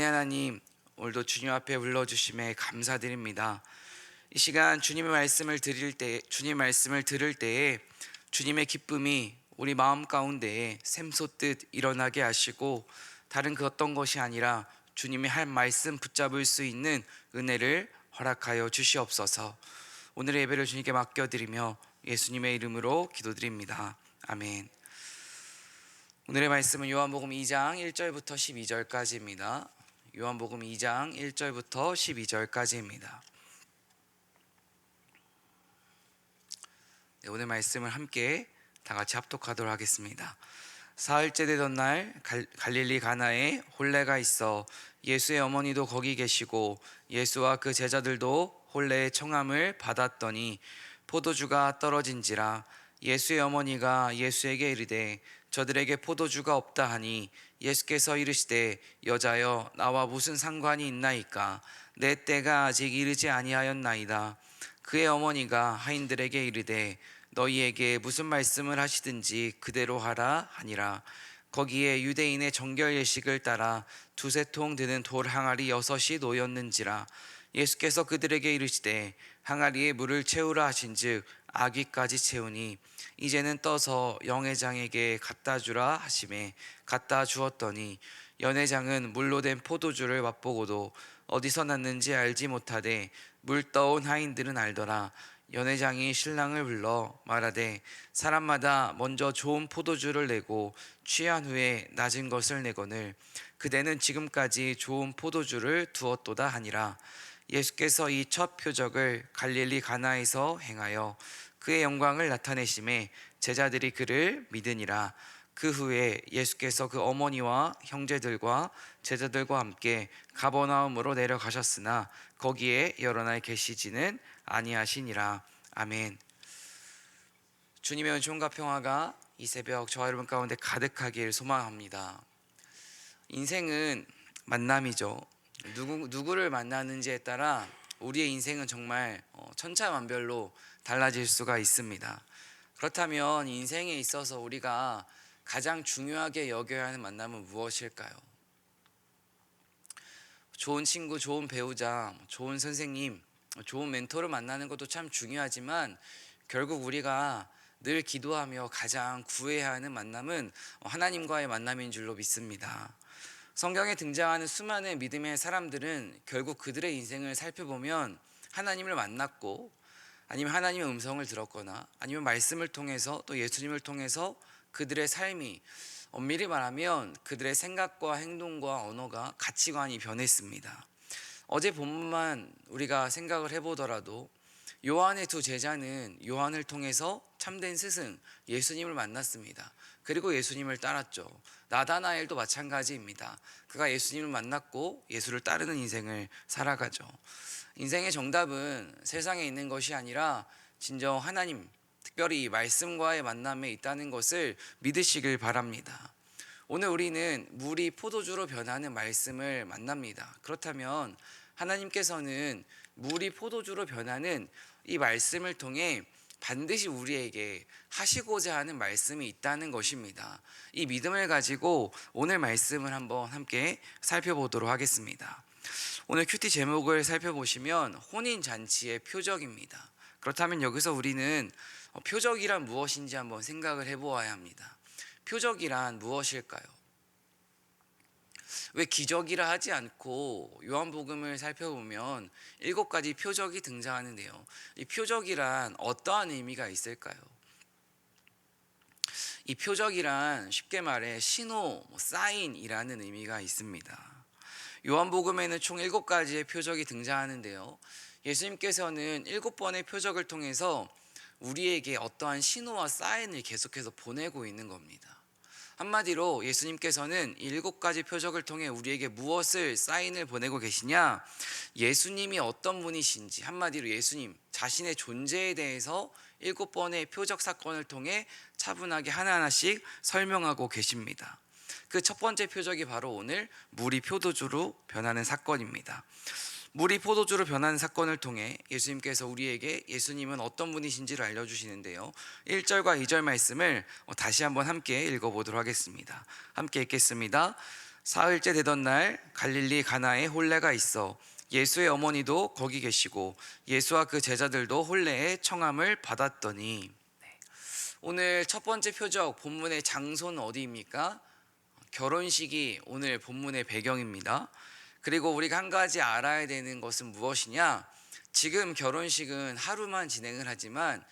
만의 하나님, 오늘도 주님 앞에 불러주심에 감사드립니다. 이 시간 주님의 말씀을 들을 때에 주님의 기쁨이 우리 마음 가운데에 샘솟듯 일어나게 하시고, 다른 그 어떤 것이 아니라 주님이 할 말씀 붙잡을 수 있는 은혜를 허락하여 주시옵소서. 오늘의 예배를 주님께 맡겨드리며 예수님의 이름으로 기도드립니다. 아멘. 오늘의 말씀은 요한복음 2장 1절부터 12절까지입니다. 요한복음 2장 1절부터 12절까지입니다. 오늘 말씀을 함께 다 같이 합독하도록 하겠습니다. 사흘째 되던 날 갈릴리 가나에 혼례가 있어 예수의 어머니도 거기 계시고 예수와 그 제자들도 혼례의 청함을 받았더니 포도주가 떨어진지라. 예수의 어머니가 예수에게 이르되 저들에게 포도주가 없다 하니 예수께서 이르시되 여자여 나와 무슨 상관이 있나이까? 내 때가 아직 이르지 아니하였나이다. 그의 어머니가 하인들에게 이르되 너희에게 무슨 말씀을 하시든지 그대로 하라 하니라. 거기에 유대인의 정결 예식을 따라 두세 통 드는 돌 항아리 6이 놓였는지라. 예수께서 그들에게 이르시되 항아리에 물을 채우라 하신즉 아귀까지 채우니 이제는 떠서 연회장에게 갖다 주라 하시매 갖다 주었더니 연회장은 물로 된 포도주를 맛보고도 어디서 났는지 알지 못하되 물 떠온 하인들은 알더라. 연회장이 신랑을 불러 말하되 사람마다 먼저 좋은 포도주를 내고 취한 후에 낮은 것을 내거늘 그대는 지금까지 좋은 포도주를 두었도다 하니라. 예수께서 이 첫 표적을 갈릴리 가나에서 행하여 그의 영광을 나타내심에 제자들이 그를 믿으니라. 그 후에 예수께서 그 어머니와 형제들과 제자들과 함께 가버나움으로 내려가셨으나 거기에 여러 날 계시지는 아니하시니라. 아멘. 주님의 은총과 평화가 이 새벽 저와 여러분 가운데 가득하길 소망합니다. 인생은 만남이죠. 누구를 만나는지에 따라 우리의 인생은 정말 천차만별로 달라질 수가 있습니다. 그렇다면 인생에 있어서 우리가 가장 중요하게 여겨야 하는 만남은 무엇일까요? 좋은 친구, 좋은 배우자, 좋은 선생님, 좋은 멘토를 만나는 것도 참 중요하지만 결국 우리가 늘 기도하며 가장 구해야 하는 만남은 하나님과의 만남인 줄로 믿습니다. 성경에 등장하는 수많은 믿음의 사람들은 결국 그들의 인생을 살펴보면 하나님을 만났고 아니면 하나님의 음성을 들었거나 아니면 말씀을 통해서 또 예수님을 통해서 그들의 삶이 엄밀히 말하면 그들의 생각과 행동과 언어가 가치관이 변했습니다. 어제 본문만 우리가 생각을 해보더라도 요한의 두 제자는 요한을 통해서 참된 스승 예수님을 만났습니다. 그리고 예수님을 따랐죠. 나다나엘도 마찬가지입니다. 그가 예수님을 만났고 예수를 따르는 인생을 살아가죠. 인생의 정답은 세상에 있는 것이 아니라 진정 하나님, 특별히 말씀과의 만남에 있다는 것을 믿으시길 바랍니다. 오늘 우리는 물이 포도주로 변하는 말씀을 만납니다. 그렇다면 하나님께서는 물이 포도주로 변하는 이 말씀을 통해 반드시 우리에게 하시고자 하는 말씀이 있다는 것입니다. 이 믿음을 가지고 오늘 말씀을 한번 함께 살펴보도록 하겠습니다. 오늘 큐티 제목을 살펴보시면 혼인잔치의 표적입니다. 그렇다면 여기서 우리는 표적이란 무엇인지 한번 생각을 해보아야 합니다. 표적이란 무엇일까요? 왜 기적이라 하지 않고 요한복음을 살펴보면 7가지 표적이 등장하는데요. 이 표적이란 어떠한 의미가 있을까요? 이 표적이란 쉽게 말해 신호, 사인이라는 의미가 있습니다. 요한복음에는 총 7가지의 표적이 등장하는데요. 예수님께서는 7번의 표적을 통해서 우리에게 어떠한 신호와 사인을 계속해서 보내고 있는 겁니다. 한마디로 예수님께서는 7가지 표적을 통해 우리에게 무엇을 사인을 보내고 계시냐? 예수님이 어떤 분이신지, 한마디로 예수님 자신의 존재에 대해서 7번의 표적 사건을 통해 차분하게 하나하나씩 설명하고 계십니다. 그 첫 번째 표적이 바로 오늘 물이 포도주로 변하는 사건입니다. 물이 포도주로 변하는 사건을 통해 예수님께서 우리에게 예수님은 어떤 분이신지를 알려주시는데요. 1절과 2절 말씀을 다시 한번 함께 읽어보도록 하겠습니다. 함께 읽겠습니다. 사흘째 되던 날 갈릴리 가나에 혼례가 있어 예수의 어머니도 거기 계시고 예수와 그 제자들도 혼례의 청함을 받았더니. 오늘 첫 번째 표적 본문의 장소는 어디입니까? 결혼식이 오늘 본문의 배경입니다. 그리고 우리가 한 가지 알아야 되는 것은 무엇이냐? 지금 결혼식은 하루만 진행을 하지만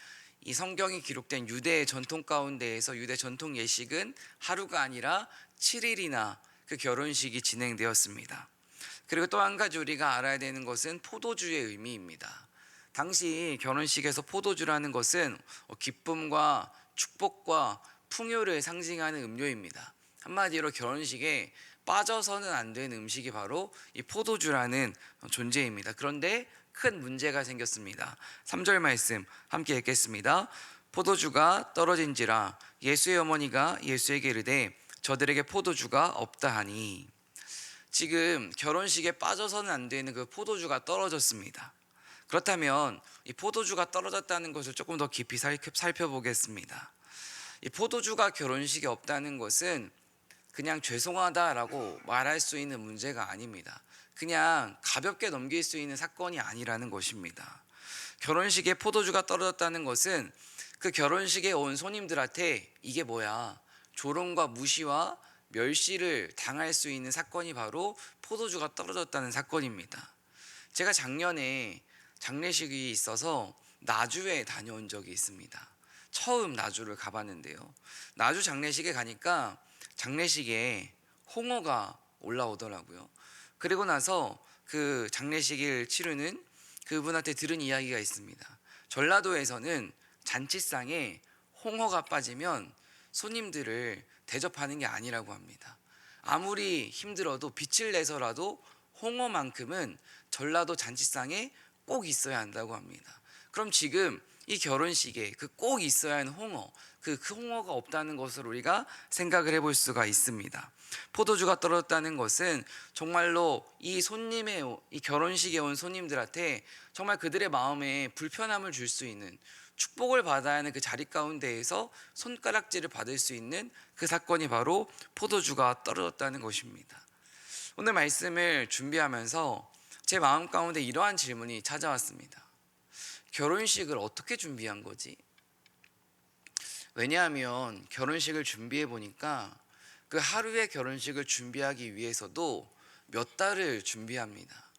이 성경이 기록된 유대의 전통 가운데에서 유대 전통 예식은 하루가 아니라 7일이나 그 결혼식이 진행되었습니다. 그리고 또 한 가지 우리가 알아야 되는 것은 포도주의 의미입니다. 당시 결혼식에서 포도주라는 것은 기쁨과 축복과 풍요를 상징하는 음료입니다. 한마디로 결혼식에 빠져서는 안 되는 음식이 바로 이 포도주라는 존재입니다. 그런데 큰 문제가 생겼습니다. 3절 말씀 함께 읽겠습니다. 포도주가 떨어진지라 예수의 어머니가 예수에게 이르되 저들에게 포도주가 없다 하니. 지금 결혼식에 빠져서는 안 되는 그 포도주가 떨어졌습니다. 그렇다면 이 포도주가 떨어졌다는 것을 조금 더 깊이 살펴보겠습니다. 이 포도주가 결혼식에 없다는 것은 그냥 죄송하다라고 말할 수 있는 문제가 아닙니다. 그냥 가볍게 넘길 수 있는 사건이 아니라는 것입니다. 결혼식에 포도주가 떨어졌다는 것은 그 결혼식에 온 손님들한테 이게 뭐야, 조롱과 무시와 멸시를 당할 수 있는 사건이 바로 포도주가 떨어졌다는 사건입니다. 제가 작년에 장례식이 있어서 나주에 다녀온 적이 있습니다. 처음 나주를 가봤는데요. 나주 장례식에 가니까 장례식에 홍어가 올라오더라고요. 그리고 나서 그 장례식을 치르는 그분한테 들은 이야기가 있습니다. 전라도에서는 잔치상에 홍어가 빠지면 손님들을 대접하는 게 아니라고 합니다. 아무리 힘들어도 빛을 내서라도 홍어만큼은 전라도 잔치상에 꼭 있어야 한다고 합니다. 그럼 지금 이 결혼식에 그 꼭 있어야 하는 홍어, 그 홍어가 없다는 것을 우리가 생각을 해볼 수가 있습니다. 포도주가 떨어졌다는 것은 정말로 이 결혼식에 온 손님들한테 정말 그들의 마음에 불편함을 줄 수 있는, 축복을 받아야 하는 그 자리 가운데에서 손가락질을 받을 수 있는 그 사건이 바로 포도주가 떨어졌다는 것입니다. 오늘 말씀을 준비하면서 제 마음 가운데 이러한 질문이 찾아왔습니다. 결혼식을 어떻게 준비한 거지? 왜냐하면 결혼식을 준비해 보니까 그 하루의 결혼식을 준비하기 위해서도 몇 달을 준비합니다.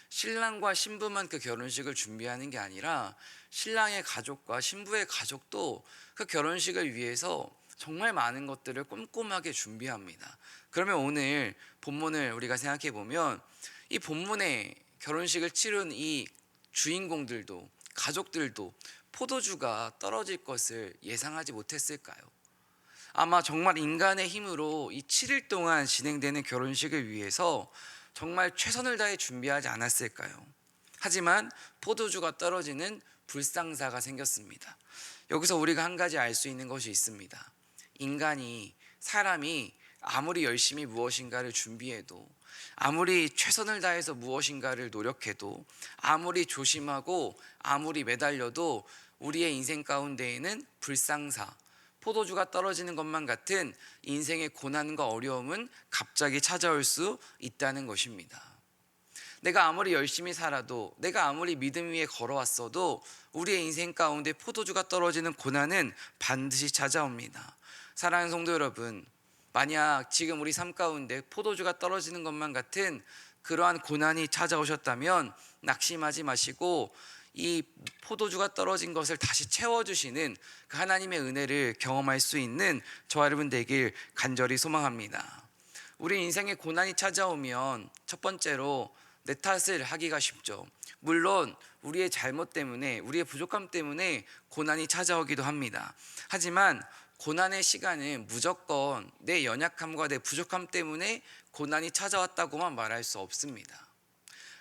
신랑과 신부만 그 결혼식을 준비하는 게 아니라 신랑의 가족과 신부의 가족도 그 결혼식을 위해서 정말 많은 것들을 꼼꼼하게 준비합니다. 그러면 오늘 본문을 우리가 생각해 보면 이 본문에 결혼식을 치른 이 주인공들도 가족들도 포도주가 떨어질 것을 예상하지 못했을까요? 아마 정말 인간의 힘으로 이 7일 동안 진행되는 결혼식을 위해서 정말 최선을 다해 준비하지 않았을까요? 하지만 포도주가 떨어지는 불상사가 생겼습니다. 여기서 우리가 한 가지 알 수 있는 것이 있습니다. 사람이 아무리 열심히 무엇인가를 준비해도, 아무리 최선을 다해서 무엇인가를 노력해도, 아무리 조심하고 아무리 매달려도 우리의 인생 가운데에는 불상사, 포도주가 떨어지는 것만 같은 인생의 고난과 어려움은 갑자기 찾아올 수 있다는 것입니다. 내가 아무리 열심히 살아도, 내가 아무리 믿음 위에 걸어왔어도 우리의 인생 가운데 포도주가 떨어지는 고난은 반드시 찾아옵니다. 사랑하는 성도 여러분, 만약 지금 우리 삶 가운데 포도주가 떨어지는 것만 같은 그러한 고난이 찾아오셨다면 낙심하지 마시고 이 포도주가 떨어진 것을 다시 채워주시는 그 하나님의 은혜를 경험할 수 있는 저와 여러분 되길 간절히 소망합니다. 우리 인생에 고난이 찾아오면 첫 번째로 내 탓을 하기가 쉽죠. 물론 우리의 잘못 때문에, 우리의 부족함 때문에 고난이 찾아오기도 합니다. 하지만 고난의 시간은 무조건 내 연약함과 내 부족함 때문에 고난이 찾아왔다고만 말할 수 없습니다.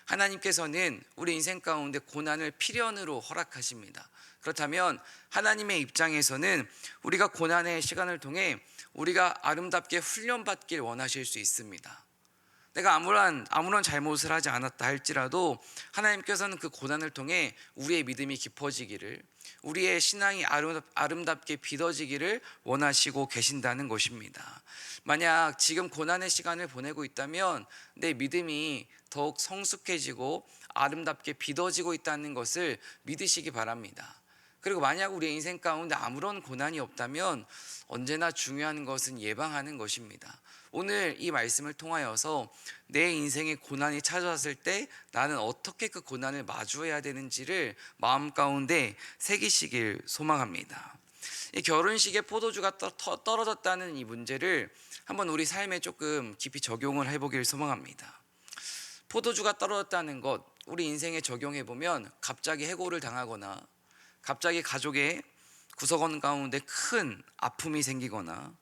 하나님께서는 우리 인생 가운데 고난을 필연으로 허락하십니다. 그렇다면 하나님의 입장에서는 우리가 고난의 시간을 통해 우리가 아름답게 훈련받길 원하실 수 있습니다. 내가 아무런 잘못을 하지 않았다 할지라도 하나님께서는 그 고난을 통해 우리의 믿음이 깊어지기를, 우리의 신앙이 아름답게 빛어지기를 원하시고 계신다는 것입니다. 만약 지금 고난의 시간을 보내고 있다면 내 믿음이 더욱 성숙해지고 아름답게 빛어지고 있다는 것을 믿으시기 바랍니다. 그리고 만약 우리의 인생 가운데 아무런 고난이 없다면 언제나 중요한 것은 예방하는 것입니다. 오늘 이 말씀을 통하여서 내 인생에 고난이 찾아왔을 때 나는 어떻게 그 고난을 마주해야 되는지를 마음 가운데 새기시길 소망합니다. 이 결혼식에 포도주가 떨어졌다는 이 문제를 한번 우리 삶에 조금 깊이 적용을 해보길 소망합니다. 포도주가 떨어졌다는 것, 우리 인생에 적용해 보면 갑자기 해고를 당하거나 갑자기 가족의 구석원 가운데 큰 아픔이 생기거나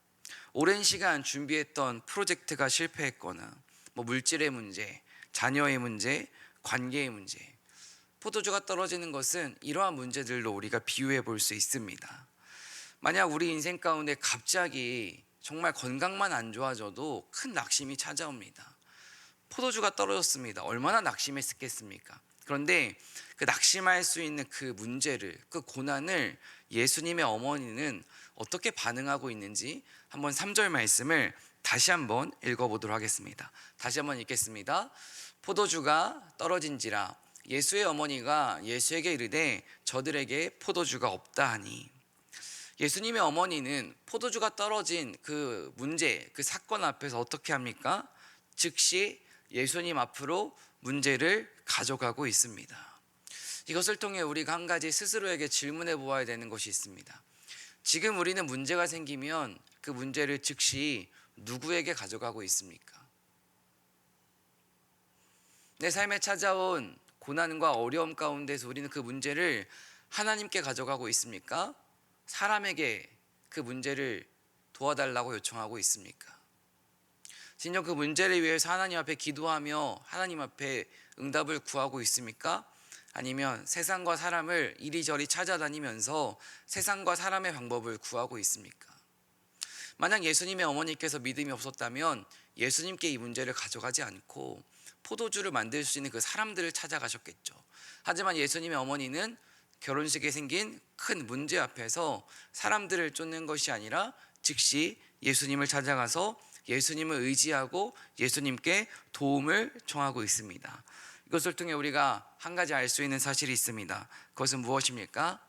오랜 시간 준비했던 프로젝트가 실패했거나 물질의 문제, 자녀의 문제, 관계의 문제, 포도주가 떨어지는 것은 이러한 문제들로 우리가 비유해 볼 수 있습니다. 만약 우리 인생 가운데 갑자기 정말 건강만 안 좋아져도 큰 낙심이 찾아옵니다. 포도주가 떨어졌습니다. 얼마나 낙심했겠습니까? 그런데 그 낙심할 수 있는 그 문제를, 그 고난을 예수님의 어머니는 어떻게 반응하고 있는지 한번 3절 말씀을 다시 한번 읽어보도록 하겠습니다. 다시 한번 읽겠습니다. 포도주가 떨어진지라 예수의 어머니가 예수에게 이르되 저들에게 포도주가 없다 하니, 예수님의 어머니는 포도주가 떨어진 그 문제, 그 사건 앞에서 어떻게 합니까? 즉시 예수님 앞으로 문제를 가져가고 있습니다. 이것을 통해 우리가 한 가지 스스로에게 질문해 보아야 되는 것이 있습니다. 지금 우리는 문제가 생기면 그 문제를 즉시 누구에게 가져가고 있습니까? 내 삶에 찾아온 고난과 어려움 가운데서 우리는 그 문제를 하나님께 가져가고 있습니까? 사람에게 그 문제를 도와달라고 요청하고 있습니까? 진정 그 문제를 위해서 하나님 앞에 기도하며 하나님 앞에 응답을 구하고 있습니까? 아니면 세상과 사람을 이리저리 찾아다니면서 세상과 사람의 방법을 구하고 있습니까? 만약 예수님의 어머니께서 믿음이 없었다면 예수님께 이 문제를 가져가지 않고 포도주를 만들 수 있는 그 사람들을 찾아가셨겠죠. 하지만 예수님의 어머니는 결혼식에 생긴 큰 문제 앞에서 사람들을 쫓는 것이 아니라 즉시 예수님을 찾아가서 예수님을 의지하고 예수님께 도움을 청하고 있습니다. 이것을 통해 우리가 한 가지 알 수 있는 사실이 있습니다. 그것은 무엇입니까?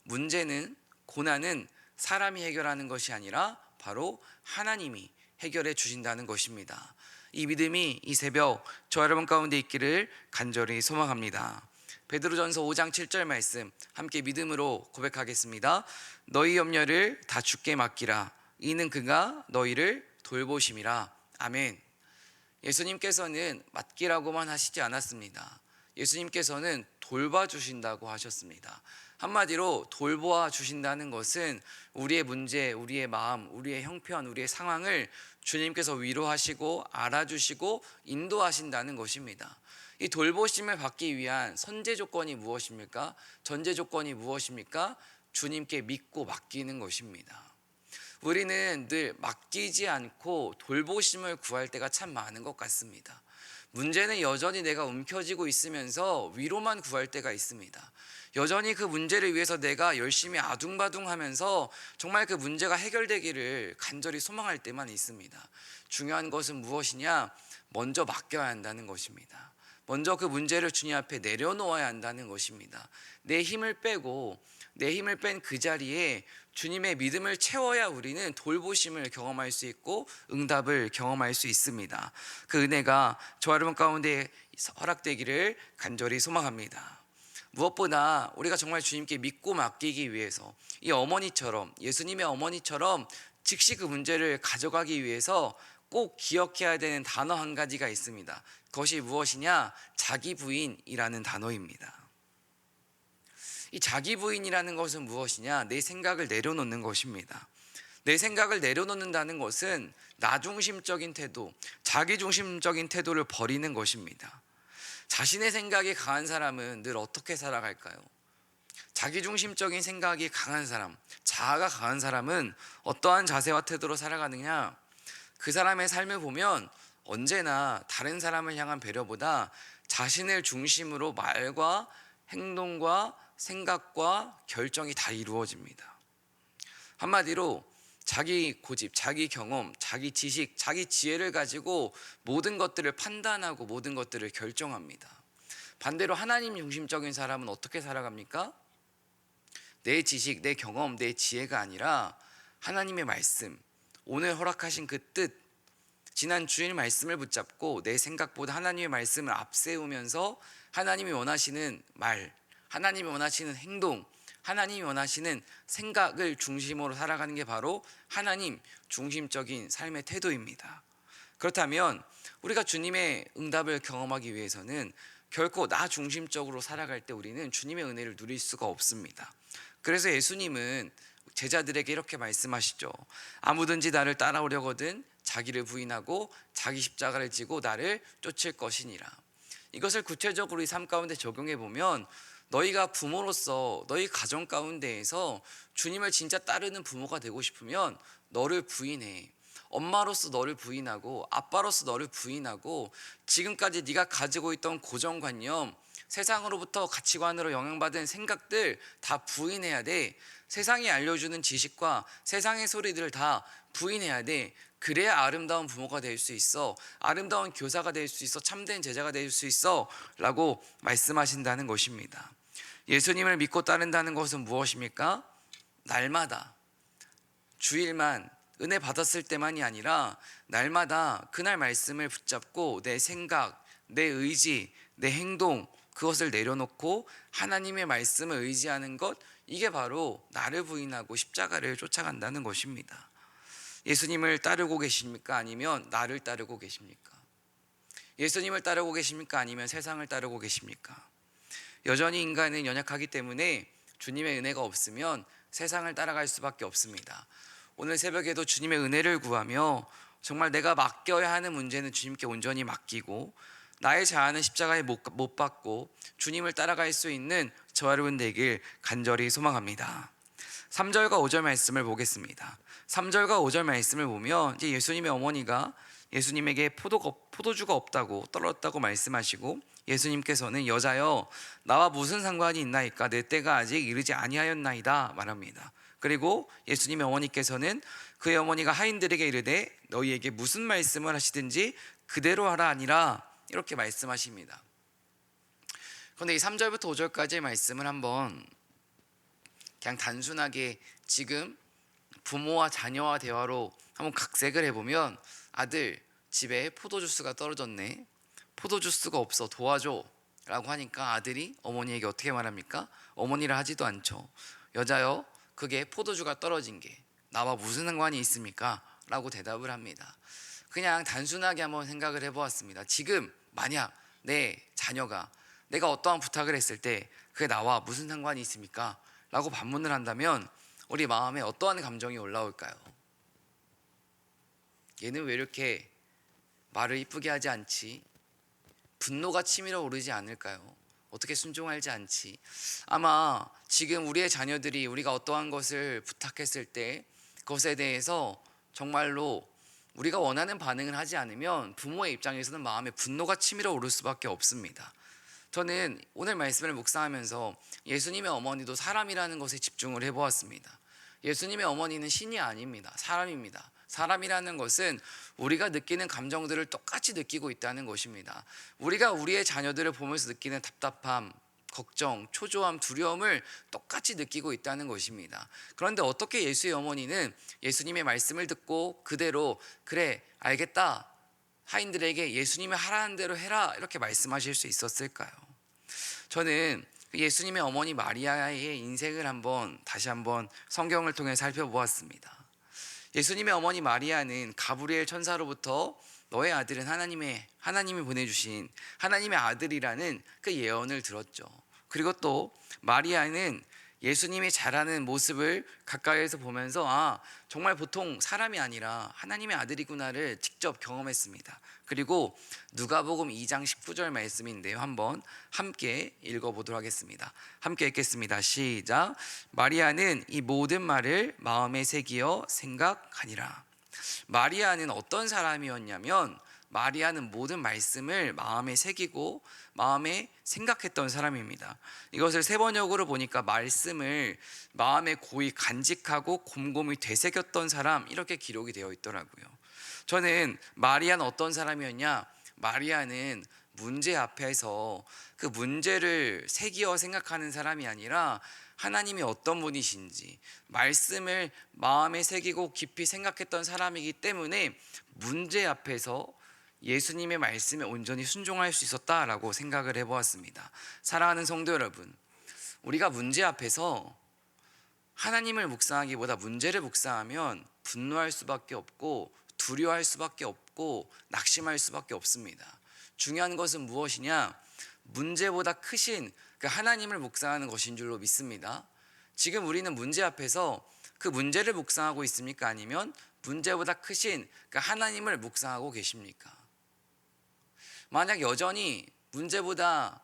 문제는, 고난은 사람이 해결하는 것이 아니라 바로 하나님이 해결해 주신다는 것입니다. 이 믿음이 이 새벽 저 여러분 가운데 있기를 간절히 소망합니다. 베드로전서 5장 7절 말씀 함께 믿음으로 고백하겠습니다. 너희 염려를 다 주께 맡기라. 이는 그가 너희를 돌보심이라. 아멘. 예수님께서는 맡기라고만 하시지 않았습니다. 예수님께서는 돌봐주신다고 하셨습니다. 한마디로 돌보아 주신다는 것은 우리의 문제, 우리의 마음, 우리의 형편, 우리의 상황을 주님께서 위로하시고 알아주시고 인도하신다는 것입니다. 이 돌보심을 받기 위한 선제 조건이 무엇입니까? 전제 조건이 무엇입니까? 주님께 믿고 맡기는 것입니다. 우리는 늘 맡기지 않고 돌보심을 구할 때가 참 많은 것 같습니다. 문제는 여전히 내가 움켜쥐고 있으면서 위로만 구할 때가 있습니다. 여전히 그 문제를 위해서 내가 열심히 아둥바둥하면서 정말 그 문제가 해결되기를 간절히 소망할 때만 있습니다. 중요한 것은 무엇이냐? 먼저 맡겨야 한다는 것입니다. 먼저 그 문제를 주님 앞에 내려놓아야 한다는 것입니다. 내 힘을 빼고 내 힘을 뺀 그 자리에 주님의 믿음을 채워야 우리는 돌보심을 경험할 수 있고 응답을 경험할 수 있습니다. 그 은혜가 저 여러분 가운데 허락되기를 간절히 소망합니다. 무엇보다 우리가 정말 주님께 믿고 맡기기 위해서 이 어머니처럼, 예수님의 어머니처럼 즉시 그 문제를 가져가기 위해서 꼭 기억해야 되는 단어 한 가지가 있습니다. 그것이 무엇이냐? 자기 부인이라는 단어입니다. 이 자기 부인이라는 것은 무엇이냐? 내 생각을 내려놓는 것입니다. 내 생각을 내려놓는다는 것은 나중심적인 태도, 자기중심적인 태도를 버리는 것입니다. 자신의 생각이 강한 사람은 늘 어떻게 살아갈까요? 자기중심적인 생각이 강한 사람, 자아가 강한 사람은 어떠한 자세와 태도로 살아가느냐? 그 사람의 삶을 보면 언제나 다른 사람을 향한 배려보다 자신을 중심으로 말과 행동과 생각과 결정이 다 이루어집니다. 한마디로 자기 고집, 자기 경험, 자기 지식, 자기 지혜를 가지고 모든 것들을 판단하고 모든 것들을 결정합니다. 반대로 하나님 중심적인 사람은 어떻게 살아갑니까? 내 지식, 내 경험, 내 지혜가 아니라 하나님의 말씀, 오늘 허락하신 그 뜻, 지난 주일 말씀을 붙잡고 내 생각보다 하나님의 말씀을 앞세우면서 하나님이 원하시는 말, 하나님이 원하시는 행동, 하나님이 원하시는 생각을 중심으로 살아가는 게 바로 하나님 중심적인 삶의 태도입니다. 그렇다면 우리가 주님의 응답을 경험하기 위해서는 결코 나 중심적으로 살아갈 때 우리는 주님의 은혜를 누릴 수가 없습니다. 그래서 예수님은 제자들에게 이렇게 말씀하시죠. 아무든지 나를 따라오려거든 자기를 부인하고 자기 십자가를 지고 나를 쫓을 것이니라. 이것을 구체적으로 이 삶 가운데 적용해 보면 너희가 부모로서 너희 가정 가운데에서 주님을 진짜 따르는 부모가 되고 싶으면 너를 부인해. 엄마로서 너를 부인하고 아빠로서 너를 부인하고 지금까지 네가 가지고 있던 고정관념, 세상으로부터 가치관으로 영향받은 생각들 다 부인해야 돼. 세상이 알려주는 지식과 세상의 소리들을 다 부인해야 돼. 그래야 아름다운 부모가 될 수 있어. 아름다운 교사가 될 수 있어. 참된 제자가 될 수 있어 라고 말씀하신다는 것입니다. 예수님을 믿고 따른다는 것은 무엇입니까? 날마다 주일만 은혜 받았을 때만이 아니라 날마다 그날 말씀을 붙잡고 내 생각, 내 의지, 내 행동 그것을 내려놓고 하나님의 말씀을 의지하는 것, 이게 바로 나를 부인하고 십자가를 쫓아간다는 것입니다. 예수님을 따르고 계십니까? 아니면 나를 따르고 계십니까? 예수님을 따르고 계십니까? 아니면 세상을 따르고 계십니까? 여전히 인간은 연약하기 때문에 주님의 은혜가 없으면 세상을 따라갈 수밖에 없습니다. 오늘 새벽에도 주님의 은혜를 구하며 정말 내가 맡겨야 하는 문제는 주님께 온전히 맡기고 나의 자아는 십자가에 못 박고 주님을 따라갈 수 있는 저와 여러분 되길 간절히 소망합니다. 3절과 5절 말씀을 보겠습니다. 3절과 5절 말씀을 보면 이제 예수님의 어머니가 예수님에게 포도주가 없다고 떨어졌다고 말씀하시고 예수님께서는 여자여 나와 무슨 상관이 있나이까 내 때가 아직 이르지 아니하였나이다 말합니다. 그리고 예수님의 어머니께서는 그의 어머니가 하인들에게 이르되 너희에게 무슨 말씀을 하시든지 그대로 하라 아니라 이렇게 말씀하십니다. 그런데 이 3절부터 5절까지의 말씀을 한번 그냥 단순하게 지금 부모와 자녀와 대화로 한번 각색을 해보면 아들 집에 포도주스가 떨어졌네, 포도주스가 없어 도와줘 라고 하니까 아들이 어머니에게 어떻게 말합니까? 어머니라 하지도 않죠. 여자여 그게 포도주가 떨어진 게 나와 무슨 상관이 있습니까? 라고 대답을 합니다. 그냥 단순하게 한번 생각을 해보았습니다. 지금 만약 내 자녀가 내가 어떠한 부탁을 했을 때 그게 나와 무슨 상관이 있습니까? 라고 반문을 한다면 우리 마음에 어떠한 감정이 올라올까요? 얘는 왜 이렇게 말을 이쁘게 하지 않지? 분노가 치밀어 오르지 않을까요? 어떻게 순종하지 않지? 아마 지금 우리의 자녀들이 우리가 어떠한 것을 부탁했을 때 그것에 대해서 정말로 우리가 원하는 반응을 하지 않으면 부모의 입장에서는 마음에 분노가 치밀어 오를 수밖에 없습니다. 저는 오늘 말씀을 묵상하면서 예수님의 어머니도 사람이라는 것에 집중을 해보았습니다. 예수님의 어머니는 신이 아닙니다. 사람입니다. 사람이라는 것은 우리가 느끼는 감정들을 똑같이 느끼고 있다는 것입니다. 우리가 우리의 자녀들을 보면서 느끼는 답답함, 걱정, 초조함, 두려움을 똑같이 느끼고 있다는 것입니다. 그런데 어떻게 예수의 어머니는 예수님의 말씀을 듣고 그대로 그래 알겠다 하인들에게 예수님이 하라는 대로 해라 이렇게 말씀하실 수 있었을까요? 저는 예수님의 어머니 마리아의 인생을 다시 한번 성경을 통해 살펴보았습니다. 예수님의 어머니 마리아는 가브리엘 천사로부터 너의 아들은 하나님이 보내주신 하나님의 아들이라는 그 예언을 들었죠. 그리고 또 마리아는 예수님이 자라는 모습을 가까이에서 보면서 정말 보통 사람이 아니라 하나님의 아들이구나를 직접 경험했습니다. 그리고 누가복음 2장 19절 말씀인데요. 한번 함께 읽어보도록 하겠습니다. 함께 읽겠습니다. 시작. 마리아는 이 모든 말을 마음에 새기어 생각하니라. 마리아는 어떤 사람이었냐면 마리아는 모든 말씀을 마음에 새기고 마음에 생각했던 사람입니다. 이것을 세번역으로 보니까 말씀을 마음에 고이 간직하고 곰곰이 되새겼던 사람, 이렇게 기록이 되어 있더라고요. 저는 마리아는 어떤 사람이었냐? 마리아는 문제 앞에서 그 문제를 새기어 생각하는 사람이 아니라 하나님이 어떤 분이신지 말씀을 마음에 새기고 깊이 생각했던 사람이기 때문에 문제 앞에서 예수님의 말씀에 온전히 순종할 수 있었다라고 생각을 해보았습니다. 사랑하는 성도 여러분, 우리가 문제 앞에서 하나님을 묵상하기보다 문제를 묵상하면 분노할 수밖에 없고 두려워할 수밖에 없고 낙심할 수밖에 없습니다. 중요한 것은 무엇이냐? 문제보다 크신 그 하나님을 묵상하는 것인 줄로 믿습니다. 지금 우리는 문제 앞에서 그 문제를 묵상하고 있습니까? 아니면 문제보다 크신 그 하나님을 묵상하고 계십니까? 만약 여전히 문제보다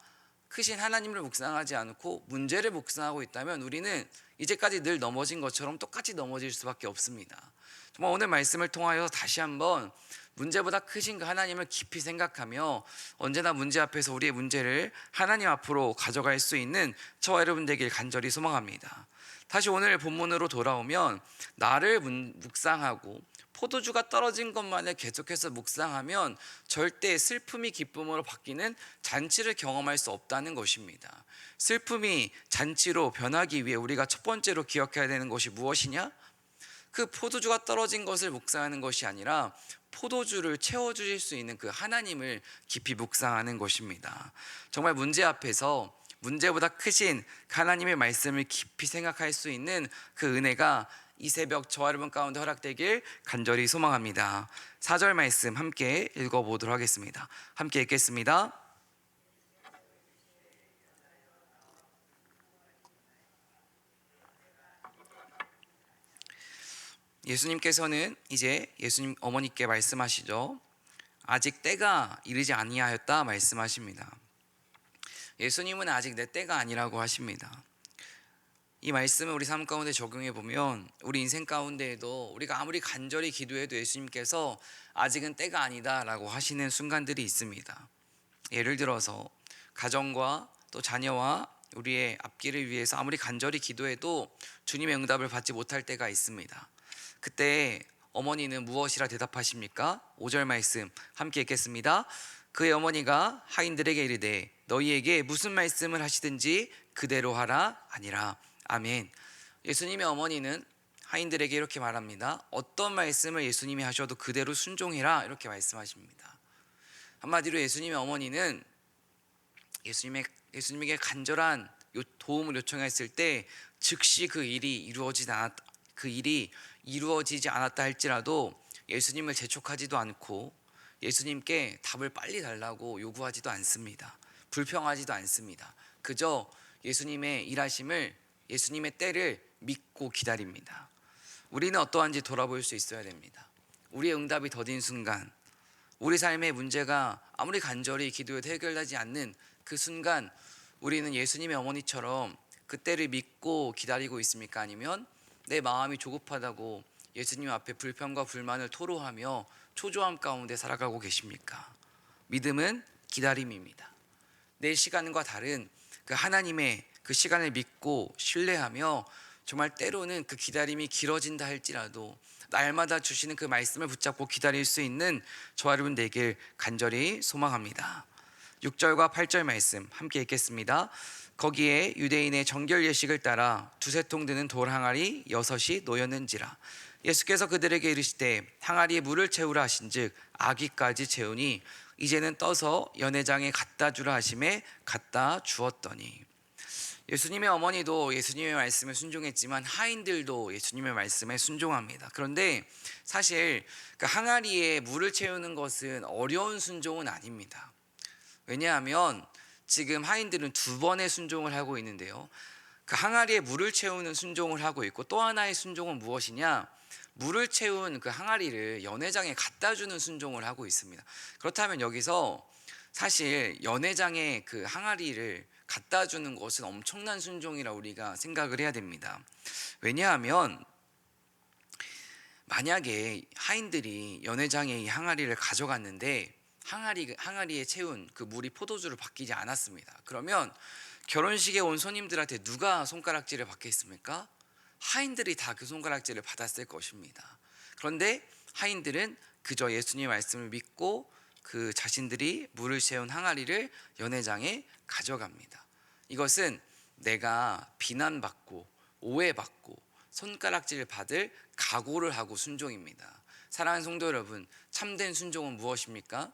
크신 하나님을 묵상하지 않고 문제를 묵상하고 있다면 우리는 이제까지 늘 넘어진 것처럼 똑같이 넘어질 수밖에 없습니다. 정말 오늘 말씀을 통하여 다시 한번 문제보다 크신 그 하나님을 깊이 생각하며 언제나 문제 앞에서 우리의 문제를 하나님 앞으로 가져갈 수 있는 저와 여러분 되길 간절히 소망합니다. 다시 오늘 본문으로 돌아오면 나를 묵상하고 포도주가 떨어진 것만을 계속해서 묵상하면 절대 슬픔이 기쁨으로 바뀌는 잔치를 경험할 수 없다는 것입니다. 슬픔이 잔치로 변하기 위해 우리가 첫 번째로 기억해야 되는 것이 무엇이냐? 그 포도주가 떨어진 것을 묵상하는 것이 아니라 포도주를 채워주실 수 있는 그 하나님을 깊이 묵상하는 것입니다. 정말 문제 앞에서 문제보다 크신 하나님의 말씀을 깊이 생각할 수 있는 그 은혜가 이 새벽 저와 여러분 가운데 허락되길 간절히 소망합니다. 4절 말씀 함께 읽어보도록 하겠습니다. 함께 읽겠습니다. 예수님께서는 이제 예수님 어머니께 말씀하시죠. 아직 때가 이르지 아니하였다 말씀하십니다. 예수님은 아직 내 때가 아니라고 하십니다. 이 말씀을 우리 삶 가운데 적용해 보면 우리 인생 가운데에도 우리가 아무리 간절히 기도해도 예수님께서 아직은 때가 아니다 라고 하시는 순간들이 있습니다. 예를 들어서 가정과 또 자녀와 우리의 앞길을 위해서 아무리 간절히 기도해도 주님의 응답을 받지 못할 때가 있습니다. 그때 어머니는 무엇이라 대답하십니까? 5절 말씀 함께 읽겠습니다. 그의 어머니가 하인들에게 이르되 너희에게 무슨 말씀을 하시든지 그대로 하라 아니라. 아멘. 예수님의 어머니는 하인들에게 이렇게 말합니다. 어떤 말씀을 예수님이 하셔도 그대로 순종해라 이렇게 말씀하십니다. 한마디로 예수님의 어머니는 예수님에게 간절한 도움을 요청했을 때 즉시 그 일이 이루어지지 않았다 할지라도 예수님을 재촉하지도 않고 예수님께 답을 빨리 달라고 요구하지도 않습니다. 불평하지도 않습니다. 그저 예수님의 일하심을, 예수님의 때를 믿고 기다립니다. 우리는 어떠한지 돌아볼 수 있어야 됩니다. 우리의 응답이 더딘 순간, 우리 삶의 문제가 아무리 간절히 기도해도 해결되지 않는 그 순간, 우리는 예수님의 어머니처럼 그 때를 믿고 기다리고 있습니까? 아니면 내 마음이 조급하다고 예수님 앞에 불평과 불만을 토로하며 초조함 가운데 살아가고 계십니까? 믿음은 기다림입니다. 내 시간과 다른 그 하나님의 그 시간을 믿고 신뢰하며 정말 때로는 그 기다림이 길어진다 할지라도 날마다 주시는 그 말씀을 붙잡고 기다릴 수 있는 저와 여러분 되길 간절히 소망합니다. 6절과 8절 말씀 함께 읽겠습니다. 거기에 유대인의 정결 예식을 따라 두세 통 드는 돌 항아리 6이 놓였는지라. 예수께서 그들에게 이르시되 항아리에 물을 채우라 하신즉 아기까지 채우니 이제는 떠서 연회장에 갖다 주라 하심에 갖다 주었더니. 예수님의 어머니도 예수님의 말씀에 순종했지만 하인들도 예수님의 말씀에 순종합니다. 그런데 사실 그 항아리에 물을 채우는 것은 어려운 순종은 아닙니다. 왜냐하면 지금 하인들은 2번의 순종을 하고 있는데요, 그 항아리에 물을 채우는 순종을 하고 있고 또 하나의 순종은 무엇이냐? 물을 채운 그 항아리를 연회장에 갖다 주는 순종을 하고 있습니다. 그렇다면 여기서 사실 연회장에 그 항아리를 갖다 주는 것은 엄청난 순종이라 우리가 생각을 해야 됩니다. 왜냐하면 만약에 하인들이 연회장에 이 항아리를 가져갔는데 항아리에 채운 그 물이 포도주로 바뀌지 않았습니다. 그러면 결혼식에 온 손님들한테 누가 손가락질을 받겠습니까? 하인들이 다 그 손가락질을 받았을 것입니다. 그런데 하인들은 그저 예수님의 말씀을 믿고 그 자신들이 물을 채운 항아리를 연회장에 가져갑니다. 이것은 내가 비난받고 오해받고 손가락질을 받을 각오를 하고 순종입니다. 사랑하는 성도 여러분, 참된 순종은 무엇입니까?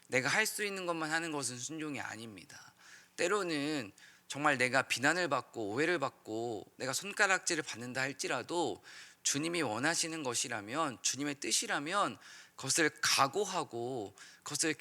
내가 할 수 있는 것만 하는 것은 순종이 아닙니다. 때로는 정말 내가 비난을 받고 오해를 받고 내가 손가락질을 받는다 할지라도 주님이 원하시는 것이라면, 주님의 뜻이라면 그것을 각오하고 그것을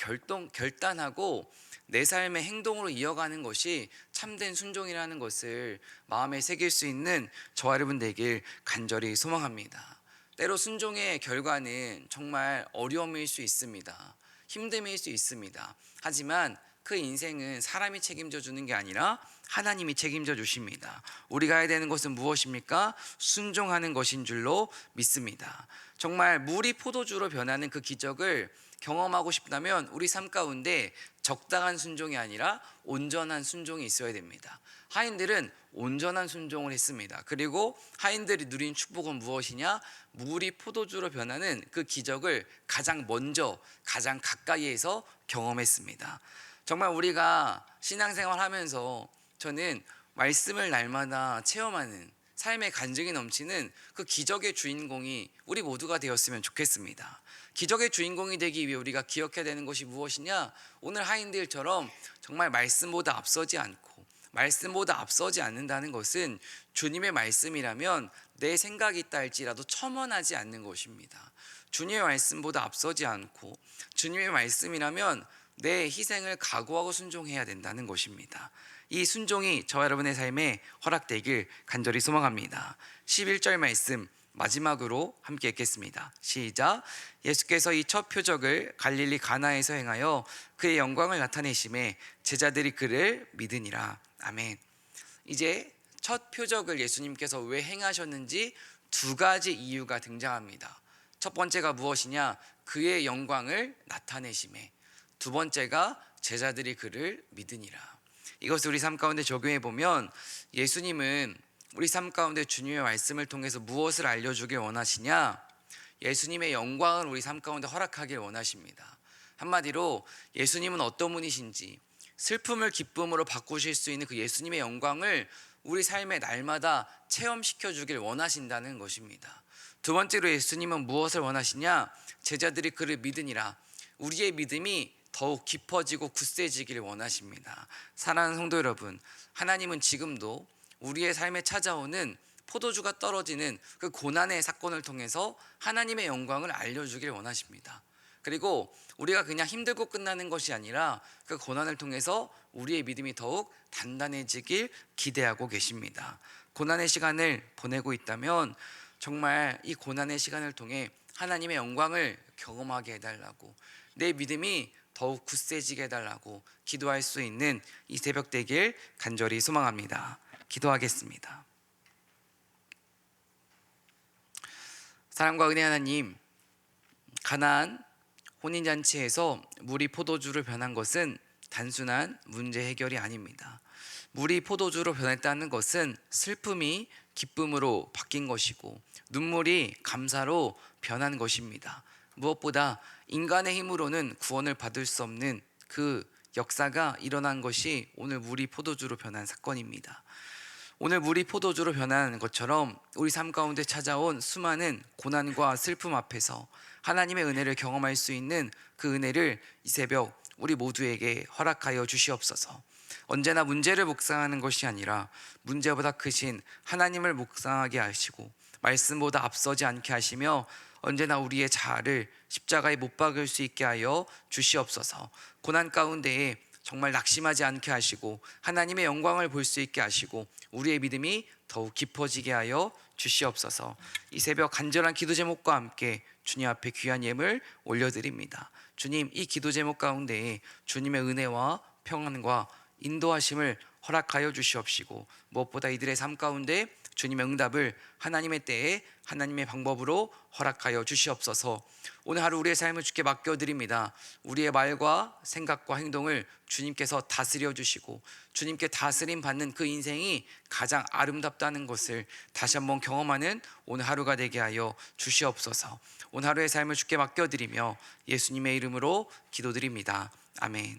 결단하고 내 삶의 행동으로 이어가는 것이 참된 순종이라는 것을 마음에 새길 수 있는 저와 여러분 되길 간절히 소망합니다. 때로 순종의 결과는 정말 어려움일 수 있습니다. 힘듦일 수 있습니다. 하지만 그 인생은 사람이 책임져 주는 게 아니라 하나님이 책임져 주십니다. 우리가 해야 되는 것은 무엇입니까? 순종하는 것인 줄로 믿습니다. 정말 물이 포도주로 변하는 그 기적을 경험하고 싶다면 우리 삶 가운데 적당한 순종이 아니라 온전한 순종이 있어야 됩니다. 하인들은 온전한 순종을 했습니다. 그리고 하인들이 누린 축복은 무엇이냐? 물이 포도주로 변하는 그 기적을 가장 먼저 가장 가까이에서 경험했습니다. 정말 우리가 신앙생활 하면서 저는 말씀을 날마다 체험하는 삶의 간증이 넘치는 그 기적의 주인공이 우리 모두가 되었으면 좋겠습니다. 기적의 주인공이 되기 위해 우리가 기억해야 되는 것이 무엇이냐? 오늘 하인들처럼 정말 말씀보다 앞서지 않고 말씀보다 앞서지 않는다는 것은 주님의 말씀이라면 내 생각이 있다 할지라도 첨언하지 않는 것입니다. 주님의 말씀보다 앞서지 않고 주님의 말씀이라면 내 희생을 각오하고 순종해야 된다는 것입니다. 이 순종이 저와 여러분의 삶에 허락되길 간절히 소망합니다. 11절 말씀 마지막으로 함께 읽겠습니다. 시작. 예수께서 이 첫 표적을 갈릴리 가나에서 행하여 그의 영광을 나타내심에 제자들이 그를 믿으니라. 아멘. 이제 첫 표적을 예수님께서 왜 행하셨는지 두 가지 이유가 등장합니다. 첫 번째가 무엇이냐? 그의 영광을 나타내심에. 두 번째가 제자들이 그를 믿으니라. 이것을 우리 삶 가운데 적용해 보면 예수님은 우리 삶 가운데 주님의 말씀을 통해서 무엇을 알려주길 원하시냐? 예수님의 영광을 우리 삶 가운데 허락하길 원하십니다. 한마디로 예수님은 어떤 분이신지 슬픔을 기쁨으로 바꾸실 수 있는 그 예수님의 영광을 우리 삶의 날마다 체험시켜 주길 원하신다는 것입니다. 두 번째로 예수님은 무엇을 원하시냐? 제자들이 그를 믿으니라. 우리의 믿음이 더욱 깊어지고 굳세지기를 원하십니다. 사랑하는 성도 여러분, 하나님은 지금도 우리의 삶에 찾아오는 포도주가 떨어지는 그 고난의 사건을 통해서 하나님의 영광을 알려주길 원하십니다. 그리고 우리가 그냥 힘들고 끝나는 것이 아니라 그 고난을 통해서 우리의 믿음이 더욱 단단해지길 기대하고 계십니다. 고난의 시간을 보내고 있다면 정말 이 고난의 시간을 통해 하나님의 영광을 경험하게 해달라고, 내 믿음이 더욱 굳세지게 해달라고 기도할 수 있는 이 새벽 되길 간절히 소망합니다. 기도하겠습니다. 사랑과 은혜 하나님, 가나안 혼인잔치에서 물이 포도주로 변한 것은 단순한 문제 해결이 아닙니다. 물이 포도주로 변했다는 것은 슬픔이 기쁨으로 바뀐 것이고 눈물이 감사로 변한 것입니다. 무엇보다 인간의 힘으로는 구원을 받을 수 없는 그 역사가 일어난 것이 오늘 물이 포도주로 변한 사건입니다. 오늘 물이 포도주로 변한 것처럼 우리 삶 가운데 찾아온 수많은 고난과 슬픔 앞에서 하나님의 은혜를 경험할 수 있는 그 은혜를 이 새벽 우리 모두에게 허락하여 주시옵소서. 언제나 문제를 묵상하는 것이 아니라 문제보다 크신 하나님을 묵상하게 하시고 말씀보다 앞서지 않게 하시며 언제나 우리의 자아를 십자가에 못 박을 수 있게 하여 주시옵소서. 고난 가운데에 정말 낙심하지 않게 하시고 하나님의 영광을 볼 수 있게 하시고 우리의 믿음이 더욱 깊어지게 하여 주시옵소서. 이 새벽 간절한 기도 제목과 함께 주님 앞에 귀한 예물 올려드립니다. 주님, 이 기도 제목 가운데에 주님의 은혜와 평안과 인도하심을 허락하여 주시옵시고 무엇보다 이들의 삶 가운데 주님의 응답을 하나님의 때에 하나님의 방법으로 허락하여 주시옵소서. 오늘 하루 우리의 삶을 주께 맡겨드립니다. 우리의 말과 생각과 행동을 주님께서 다스려 주시고 주님께 다스림 받는 그 인생이 가장 아름답다는 것을 다시 한번 경험하는 오늘 하루가 되게 하여 주시옵소서. 오늘 하루의 삶을 주께 맡겨드리며 예수님의 이름으로 기도드립니다. 아멘.